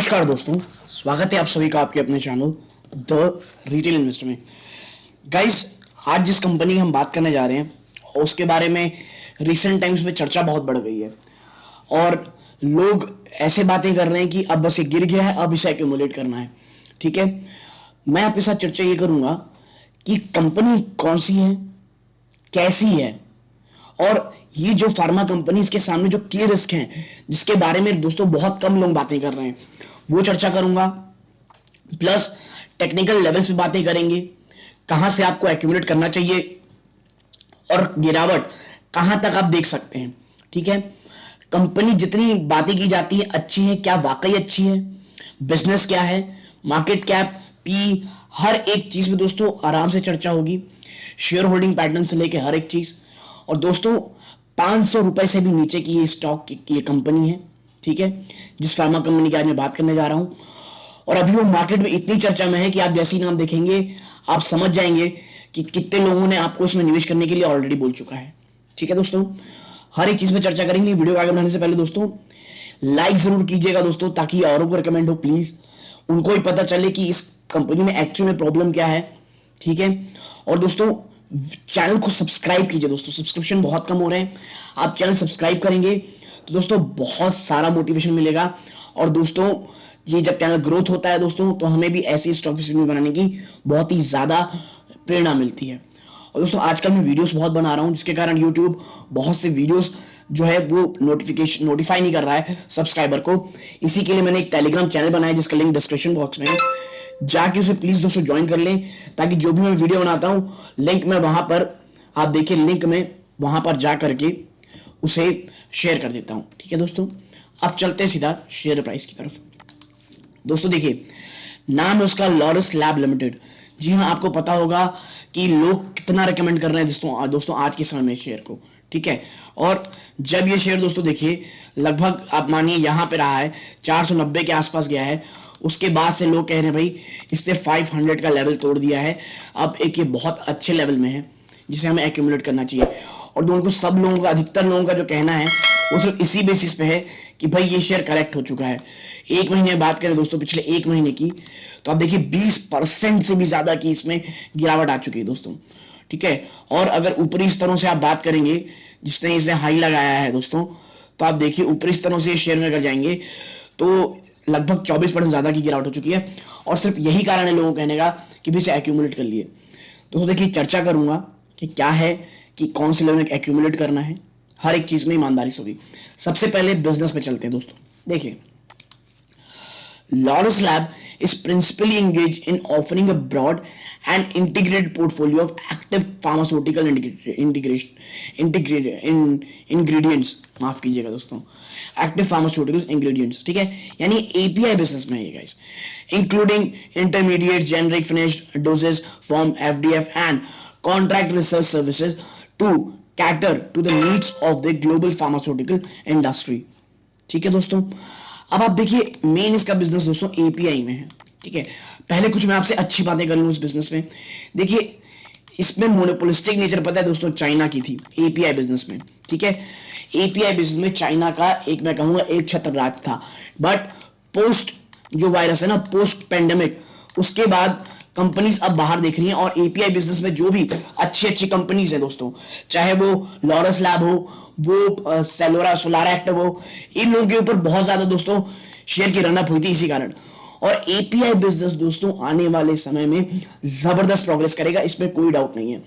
नमस्कार दोस्तों, स्वागत है आप सभी का आपके अपने चैनल द रिटेल इन्वेस्टर में। गाइस, आज जिस कंपनी की हम बात करने जा रहे हैं उसके बारे में रिसेंट टाइम्स में चर्चा बहुत बढ़ गई है और लोग ऐसे बातें कर रहे हैं कि अब बस ये गिर गया है, अब इसे एक्यूमुलेट करना है। ठीक है, मैं आपके साथ चर्चा ये करूंगा कि कंपनी कौन सी है, कैसी है और ये जो फार्मा कंपनीज के सामने जो की रिस्क हैं जिसके बारे में दोस्तों बहुत कम लोग बातें कर रहे हैं, वो चर्चा करूंगा। प्लस टेक्निकल लेवल्स पे बातें करेंगे, कहां से आपको एक्यूमुलेट करना चाहिए और गिरावट कहां तक आप देख सकते हैं। ठीक है, कंपनी जितनी बातें की जाती है अच्छी है, क्या वाकई अच्छी है, बिजनेस क्या है, मार्केट कैप, पी, हर एक चीज में दोस्तों आराम से चर्चा होगी। शेयर होल्डिंग पैटर्न से लेकर हर एक चीज। और दोस्तों 500 रुपए से भी नीचे की ये स्टॉक की ये कंपनी है। ठीक है, जिस फार्मा कंपनी की आज मैं बात करने जा रहा हूं और अभी वो मार्केट में इतनी चर्चा में है कि आप जैसे ही नाम देखेंगे आप समझ जाएंगे कि कितने लोगों ने आपको इसमें निवेश करने के लिए ऑलरेडी बोल चुका है। ठीक है दोस्तों, हर एक चीज में चर्चा करेंगे। वीडियो आगे बढ़ाने से पहले दोस्तों लाइक जरूर कीजिएगा दोस्तों, ताकि औरों को रिकमेंड हो, प्लीज उनको भी पता चले कि इस कंपनी में एक्चुअल में प्रॉब्लम क्या है। ठीक है, और दोस्तों चैनल को सब्सक्राइब कीजिए दोस्तों, सब्सक्रिप्शन बहुत कम हो रहे हैं। आप चैनल सब्सक्राइब करेंगे तो दोस्तों बहुत सारा मोटिवेशन मिलेगा। और दोस्तों ये जब चैनल ग्रोथ होता है दोस्तों तो हमें भी ऐसी स्टॉक बनाने की बहुत ही ज्यादा प्रेरणा मिलती है। और दोस्तों आजकल मैं वीडियोस बहुत बना रहा हूं जिसके कारण यूट्यूब बहुत से वीडियोस जो है वो नोटिफाई नहीं कर रहा है सब्सक्राइबर को। इसी के लिए मैंने एक टेलीग्राम चैनल बनाया जिसका लिंक डिस्क्रिप्शन बॉक्स में है, जाके उसे प्लीज दोस्तों ज्वाइन कर लें, ताकि जो भी मैं वीडियो बनाता हूं लिंक में वहां पर आप देखिए, लिंक में वहां पर जा करके उसे शेयर कर देता हूं। ठीक है दोस्तों, अब चलते हैं सीधा शेयर प्राइस की तरफ। दोस्तों देखिए, नाम है उसका लॉरस लैब लिमिटेड। जी हाँ, आपको पता होगा कि लोग कितना रिकमेंड कर रहे हैं दोस्तों आज के समय में शेयर को। ठीक है, और जब ये शेयर दोस्तों देखिए लगभग आप मानिए यहां पे रहा है 490 के आसपास गया है, उसके बाद से लोग कह रहे हैं भाई इसने 500 का लेवल तोड़ दिया है, अब एक ये बहुत अच्छे लेवल में है जिसे हमें एक्यूमुलेट करना चाहिए। और दोनों को सब लोगों का, अधिकतर लोगों का जो कहना है वो सिर्फ इसी बेसिस पे है कि भाई ये शेयर करेक्ट हो चुका है। एक महीने बात करें दोस्तों पिछले एक महीने की, तो आप देखिए 20% से भी ज्यादा की इसमें गिरावट आ चुकी है दोस्तों। ठीक है, और अगर ऊपरी स्तरों से आप बात करेंगे जिसने इसने हाई लगाया है दोस्तों, तो आप देखिए ऊपरी स्तरों से शेयर में अगर जाएंगे तो लगभग 24% ज्यादा की गिरावट हो चुकी है। और सिर्फ यही कारण है लोगों कहने का कि भी इसे एक्यूमुलेट कर लिए। तो देखिए चर्चा करूंगा कि क्या है, कि कौन से लेवल में एक्यूमुलेट करना है, हर एक चीज में ईमानदारी से होगी। सबसे पहले बिजनेस पे चलते हैं दोस्तों। देखिए, Laurus Lab is principally engaged in offering a broad and integrated portfolio of active pharmaceutical ingredients, माफ कीजिएगा दोस्तों, एक्टिव फार्मास्यूटिकल्स इंग्रेडिएंट्स। ठीक है, यानी एपीआई बिजनेस में है ये guys, including intermediate, generic, finished doses, form, FDF and contract research services to cater to the needs of the global pharmaceutical industry. ठीक है दोस्तों, अब आप देखिए मेन इसका बिजनेस दोस्तों एपीआई में है। ठीक है, पहले कुछ मैं आपसे अच्छी बातें कर लूं इस बिजनेस में। देखिए, इसमें मोनोपोलिस्टिक नेचर पता है दोस्तों चाइना की थी एपीआई बिजनेस में। ठीक है, एपीआई बिजनेस में चाइना का एक, मैं कहूंगा, एक छत्र राज था। बट पोस्ट जो वायरस है ना, पोस्ट पेंडेमिक, उसके बाद कंपनीज अब बाहर देख रही हैं और एपीआई बिजनेस में जो भी अच्छी अच्छी कंपनीज है दोस्तों, चाहे वो लॉरस लैब हो, वो सोलारा एक्टिव हो, इन लोगों के ऊपर बहुत ज्यादा दोस्तों शेयर की रनअप हुई थी इसी कारण। और एपीआई बिजनेस दोस्तों आने वाले समय में जबरदस्त प्रोग्रेस करेगा, इसमें कोई डाउट नहीं है।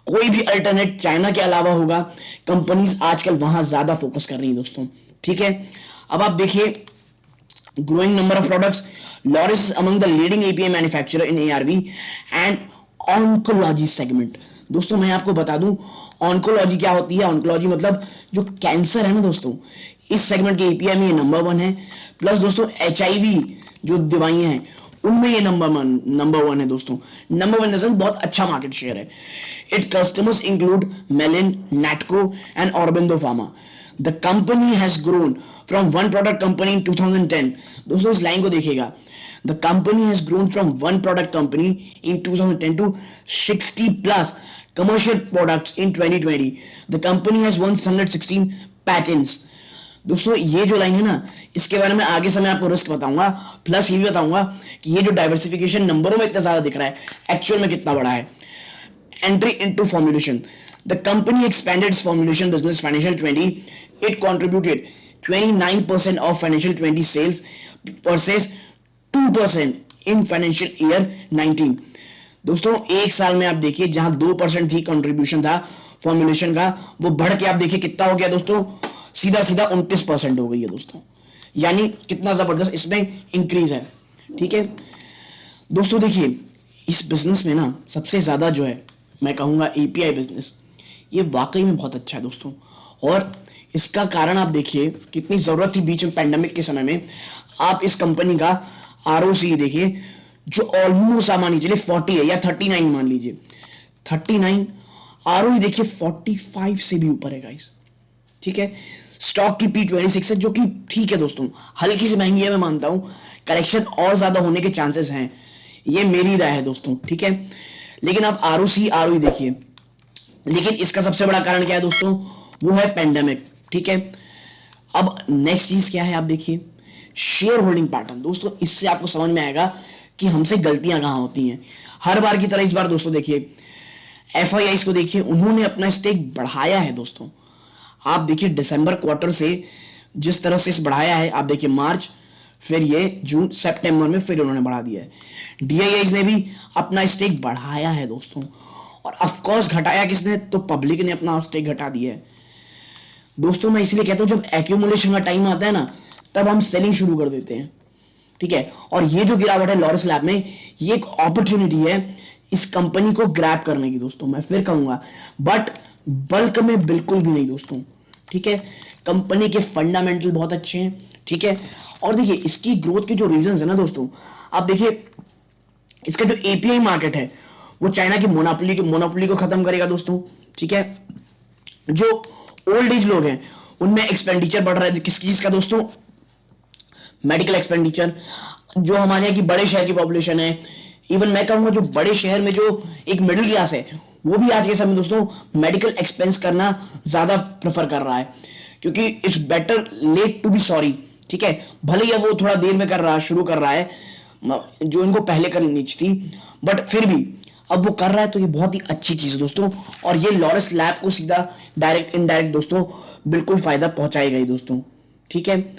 कोई भी अल्टरनेट चाइना के अलावा होगा, कंपनीज आजकल वहां ज्यादा फोकस कर रही है दोस्तों। ठीक है, अब आप देखिए growing number of products, Laurus is among the leading API manufacturer in ARV and oncology segment। दोस्तों मैं आपको बता दूं ऑन्कोलॉजी क्या होती है। ऑन्कोलॉजी मतलब जो कैंसर है ना दोस्तों, इस सेगमेंट के एपीआई में ये नंबर 1 है। प्लस दोस्तों एचआईवी जो दवाइयां हैं उनमें ये नंबर 1 है दोस्तों। नंबर 1 नजर बहुत अच्छा मार्केट शेयर है। It customers include Mylan, Natco and Aurobindo pharma. The company has grown from one product company in 2010। दोस्तों इस लाइन को देखिएगा, The company has grown from one product company in 2010 to 60 plus commercial products in 2020। The company has won 116 patents। दोस्तों ये जो line है ना, इसके बारे में आगे से मैं आपको रिस्क बताऊंगा, प्लस ये भी बताऊंगा कि ये जो डाइवर्सिफिकेशन नंबरों में इतना ज्यादा दिख रहा है एक्चुअल में कितना बड़ा है। Entry into formulation. The company expanded its formulation business financial 20. It contributed 29% of financial 20 sales versus 2% in financial year 19. दोस्तों एक साल में आप देखिए जहां 2% ही कंट्रीब्यूशन था फॉर्मुलेशन का, वो बढ़ के आप देखिए कितना हो गया दोस्तों, सीधा सीधा 29% हो गई है दोस्तों। यानी कितना जबरदस्त इसमें इंक्रीज है। ठीक है दोस्तों, देखिए इस बिजनेस में ना सबसे ज्यादा जो है मैं कहूंगा एपीआई बिजनेस, ये वाकई में बहुत अच्छा है दोस्तों। और इसका कारण आप देखिए कितनी जरूरत थी बीच में पैंडेमिक के समय में। आप इस कंपनी का आरओसी देखिए जो ऑलमोस्ट मान लीजिए 40 है या 39 मान लीजिए 39, आरओई देखिए 45 से भी ऊपर है गाइस। ठीक है, स्टॉक की P26 है जो कि ठीक है दोस्तों, हल्की सी महंगी है मैं मानता हूं, करेक्शन और ज्यादा होने के चांसेस हैं, ये मेरी राय है दोस्तों। ठीक है, लेकिन आप आरओई देखिए, लेकिन इसका सबसे बड़ा कारण क्या है दोस्तों, वो है पेंडेमिक। ठीक है, अब नेक्स्ट चीज क्या है आप देखिए, शेयर होल्डिंग पैटर्न। दोस्तों इससे आपको समझ में आएगा कि हमसे गलतियां कहां होती हैं। हर बार की तरह इस बार दोस्तों देखिए एफआईआई को देखिए, उन्होंने अपना स्टेक बढ़ाया है दोस्तों। आप देखिए दिसंबर क्वार्टर से जिस तरह से बढ़ाया है, आप देखिए मार्च, फिर ये जून, सितंबर में फिर उन्होंने बढ़ा दिया है। डीआईआई ने भी अपना स्टेक बढ़ाया है दोस्तों, और ऑफ कोर्स घटाया किसने, तो पब्लिक ने अपना स्टेक घटा दिया है दोस्तों। मैं इसलिए कहता हूं जब एक्यूमुलेशन का टाइम आता है ना, तब हम सेलिंग शुरू कर देते हैं। ठीक है, और ये जो गिरावट है लॉरेस लैब में, ये एक अपॉर्चुनिटी है इस कंपनी को ग्रैब करने की दोस्तों। मैं फिर कहूंगा, बट बल्क में बिल्कुल भी नहीं दोस्तों। ठीक है, कंपनी के फंडामेंटल बहुत अच्छे हैं। ठीक है, और देखिए इसकी ग्रोथ के जो रीजंस है ना दोस्तों, आप देखिए इसका जो एपीआई मार्केट है वो चाइना की मोनोपोली को खत्म करेगा दोस्तों। ठीक है, जो ओल्ड एज लोग हैं उनमें एक्सपेंडिचर बढ़ रहा है, किस चीज का दोस्तों, मेडिकल एक्सपेंडिचर। जो हमारे यहाँ की बड़े शहर की पॉपुलेशन है, इवन मैं कहूंगा जो बड़े शहर में जो एक मिडिल क्लास है, वो भी आज के समय दोस्तों मेडिकल एक्सपेंस करना ज्यादा प्रेफर कर रहा है, क्योंकि it's better late to be sorry. ठीक है, भले ही वो थोड़ा देर में शुरू कर रहा है, जो इनको पहले करनी चाहिए थी, बट फिर भी अब वो कर रहा है, तो ये बहुत ही अच्छी चीज है दोस्तों। और ये लॉरेस लैब को सीधा डायरेक्ट इनडायरेक्ट दोस्तों बिल्कुल फायदा पहुंचाएगा ही दोस्तों। ठीक है,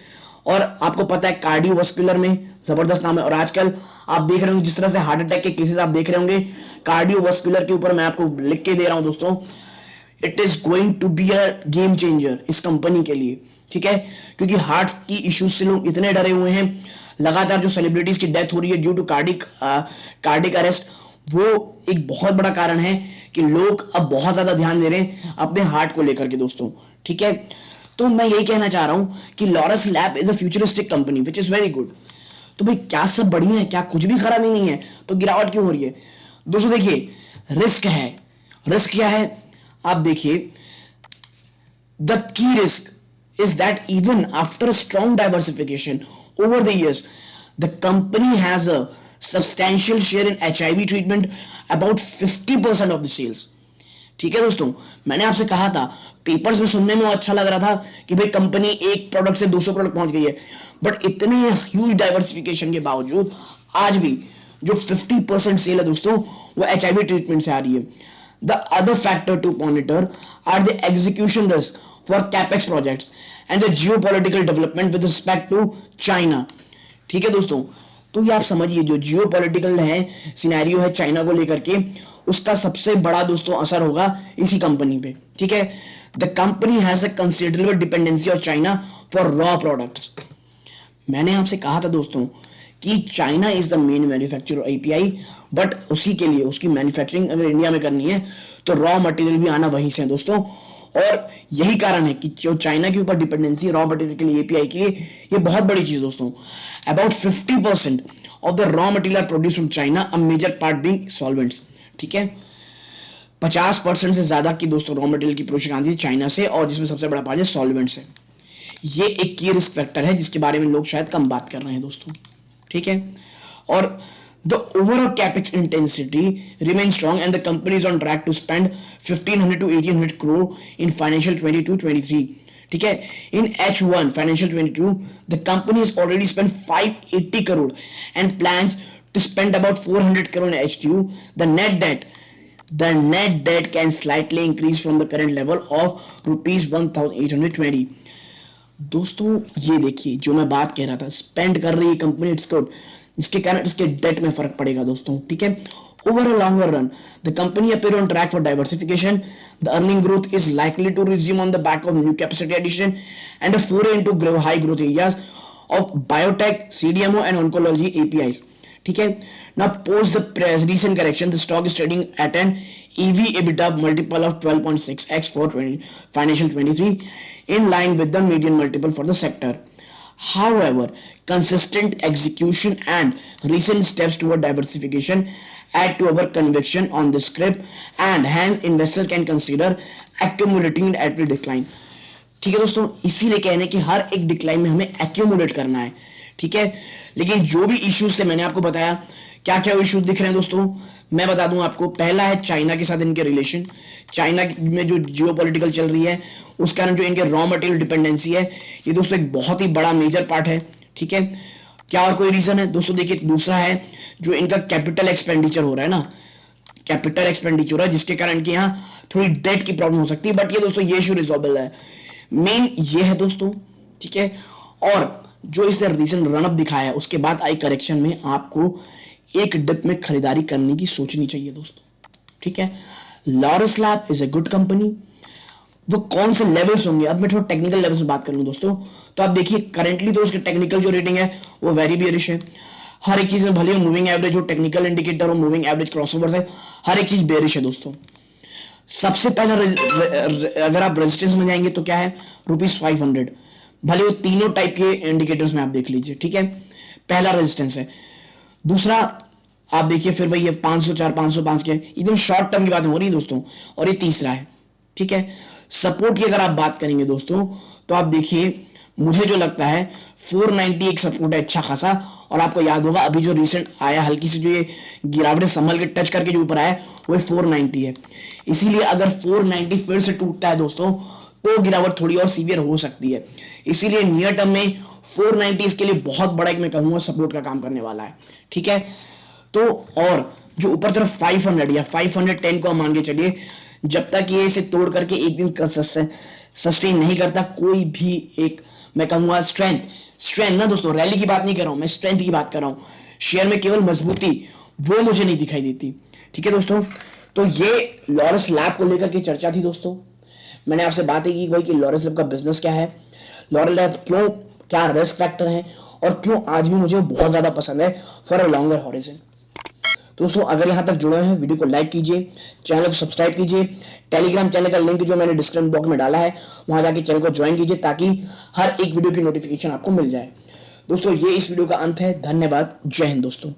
और आपको पता है कार्डियोवास्कुलर में जबरदस्त नाम है, और आजकल आप देख रहे होंगे जिस तरह से हार्ट अटैक के केसेस आप देख रहे होंगे, कार्डियोवास्कुलर के ऊपर मैं आपको लिख के दे रहा हूं दोस्तों, it is going to be a game changer इस कंपनी के लिए। ठीक है, क्योंकि हार्ट की इश्यूज से लोग इतने डरे हुए हैं, लगातार जो सेलिब्रिटीज की डेथ हो रही है ड्यू टू कार्डिक अरेस्ट, वो एक बहुत बड़ा कारण है कि लोग अब बहुत ज्यादा ध्यान दे रहे हैं अपने हार्ट को लेकर के दोस्तों। ठीक है, तो मैं यही कहना चाह रहा हूं कि Laureus lab is a futuristic company which is very good. तो भाई क्या सब बढ़िया है, क्या कुछ भी खराब ही नहीं है, तो गिरावट क्यों हो रही है दोस्तों? देखिए रिस्क है, रिस्क क्या है आप देखिए, the key risk is that even after a strong diversification over the years, the company has a substantial share in HIV treatment, about 50% of the sales. ठीक है दोस्तों, मैंने आपसे कहा था, पेपर्स में सुनने में अच्छा लग रहा था कि भाई कंपनी एक प्रोडक्ट से 200 प्रोडक्ट पहुंच गई है, बट इतने ह्यूज डाइवर्सिफिकेशन के बावजूद आज भी जो 50% सेल है दोस्तों वो HIV ट्रीटमेंट से आ रही है। The other factor to monitor are the execution risk for capex projects and the geopolitical development with respect to China. ठीक है दोस्तों, तो ये आप समझिए जो जियोपॉलिटिकल है सिनेरियो है चाइना को लेकर के, उसका सबसे बड़ा दोस्तों असर होगा इसी कंपनी पे। ठीक है, the company has a considerable dependency of China for raw products. मैंने आपसे कहा था दोस्तों कि China is the main manufacturer API, but उसी के लिए उसकी मैन्युफैक्चरिंग अगर इंडिया में करनी है तो रॉ मटेरियल भी आना वहीं से है दोस्तों। और यही कारण है कि जो चाइना के ऊपर डिपेंडेंसी रॉ मटेरियल के लिए एपीआई के लिए, ये बहुत बड़ी चीज दोस्तों। About 50% of the raw material produce from China, a major part being solvents. ठीक है, 50% से ज्यादा की दोस्तों रॉ मटेरियल की प्रोडक्शन आती है चाइना से, और जिसमें सबसे बड़ा पार्ट है सॉल्वेंट्स है। ये एक की रिस्क फैक्टर है जिसके बारे में लोग शायद कम बात कर रहे हैं दोस्तों। ठीक है, और the overall capex intensity remains strong and the company is on track to spend 1500 to 1800 crore in financial 22-23 ठीक है, इन H1 financial 22 the company has already spent 580 crore and plans to spend about 400 crore in H2. The net debt can slightly increase from the current level of rupees 1820. दोस्तों ये देखिए जो मैं बात कह रहा था, स्पेंड कर रही है कंपनी इट्स गुड, इसके कारण इसके डेट में फर्क पड़ेगा दोस्तों, ठीक है। Over a longer run, the company appear on track for diversification. The earning growth is likely to resume on the back of new capacity addition and a foray into high growth areas of biotech, CDMO and oncology APIs. ठीक है, now post the recent correction, the stock is trading at an EV EBITDA multiple of 12.6x for financial 23, in line with the median multiple for the sector. However, consistent execution and recent steps toward diversification add to our conviction on this script, and hence investor can consider accumulating at the decline. ठीक है दोस्तों, इसीलिए कहने कि हर एक decline में हमें accumulate करना है, ठीक है। लेकिन जो भी इश्यूज थे मैंने आपको बताया, क्या क्या इश्यूज दिख रहे हैं दोस्तों, मैं बता दूं आपको। पहला है चाइना के साथ इनके रिलेशन, चाइना में जो जियोपॉलिटिकल चल रही है उस कारण जो इनके रॉ मटेरियल डिपेंडेंसी है, ये दोस्तों एक बहुत ही बड़ा मेजर पार्ट है, ठीक है। क्या और कोई रीजन है दोस्तों, देखिए दूसरा है जो इनका कैपिटल एक्सपेंडिचर हो रहा है ना, कैपिटल एक्सपेंडिचर हो रहा है जिसके कारण कि यहाँ थोड़ी डेट की प्रॉब्लम हो सकती है, बट ये दोस्तों ये इशू रिजॉल्वेबल है, मेन ये है दोस्तों, ठीक है। और जो इसने रीसेंट रनअप दिखाया है उसके बाद आई करेक्शन में आपको एक डिप में खरीदारी करने की सोचनी चाहिए दोस्तों, ठीक है। Laurus lab is a good company. वो कौन से लेवल्स होंगे, अब मैं थोड़ा टेक्निकल लेवल से बात करूं दोस्तों, तो आप देखिए करंटली तो उसके टेक्निकल जो रेटिंग है वो वेरी बियरिश है। हर एक चीज में भले मूविंग एवरेज हो, टेक्निकल इंडिकेटर हो, मूविंग एवरेज क्रॉसओवर्स है, हर एक चीज बेरिश है दोस्तों। सबसे पहला अगर आप रेजिस्टेंस में जाएंगे तो क्या है, ₹500, भले वो तीनों टाइप के इंडिकेटर्स में आप देख लीजिए, ठीक है। पहला रेजिस्टेंस है। दूसरा आप देखिए फिर भाई ये 504 505 के एकदम शॉर्ट टर्म की बात हो रही है दोस्तों, और ये तीसरा है, ठीक है। सपोर्ट की अगर आप बात करेंगे दोस्तों तो आप देखिए मुझे जो लगता है 490 एक सपोर्ट है अच्छा खासा, और आपको याद होगा अभी जो रिसेंट आया हल्की सी जो ये गिरावट संभल के टच करके जो ऊपर आया वो 490 है। इसीलिए अगर 490 फिर से टूटता है दोस्तों तो गिरावट थोड़ी और सीवियर हो सकती है, इसीलिए नियर टर्म में 490 इसके लिए बहुत बड़ा एक मैं कहूंगा सपोर्ट का काम करने वाला है, ठीक है। तो और जो ऊपर तरफ 500 या 510 को मान के चलिए, जब तक ये इसे तोड़ करके एक दिन सस्टेन नहीं करता कोई भी एक मैं कहूंगा स्ट्रेंथ ना दोस्तों, रैली की बात नहीं कर रहा हूं मैं, स्ट्रेंथ की बात कर रहा हूं, शेयर में केवल मजबूती वो मुझे नहीं दिखाई देती, ठीक है दोस्तों। तो ये लॉरस लैब को लेकर के चर्चा थी दोस्तों। मैंने आपसे बात की भाई कि लॉरस लैब का बिजनेस क्या है, लॉरस लैब क्यों, क्या रिस्क फैक्टर है, और क्यों आज भी मुझे बहुत ज्यादा पसंद है फॉर अ लॉन्गर हॉरिजन। दोस्तों अगर यहां तक जुड़े हैं वीडियो को लाइक कीजिए, चैनल को सब्सक्राइब कीजिए, टेलीग्राम चैनल का लिंक जो मैंने डिस्क्रिप्शन बॉक्स में डाला है वहां जाके चैनल को ज्वाइन कीजिए ताकि हर एक वीडियो की नोटिफिकेशन आपको मिल जाए। दोस्तों ये इस वीडियो का अंत है, धन्यवाद, जय हिंद दोस्तों।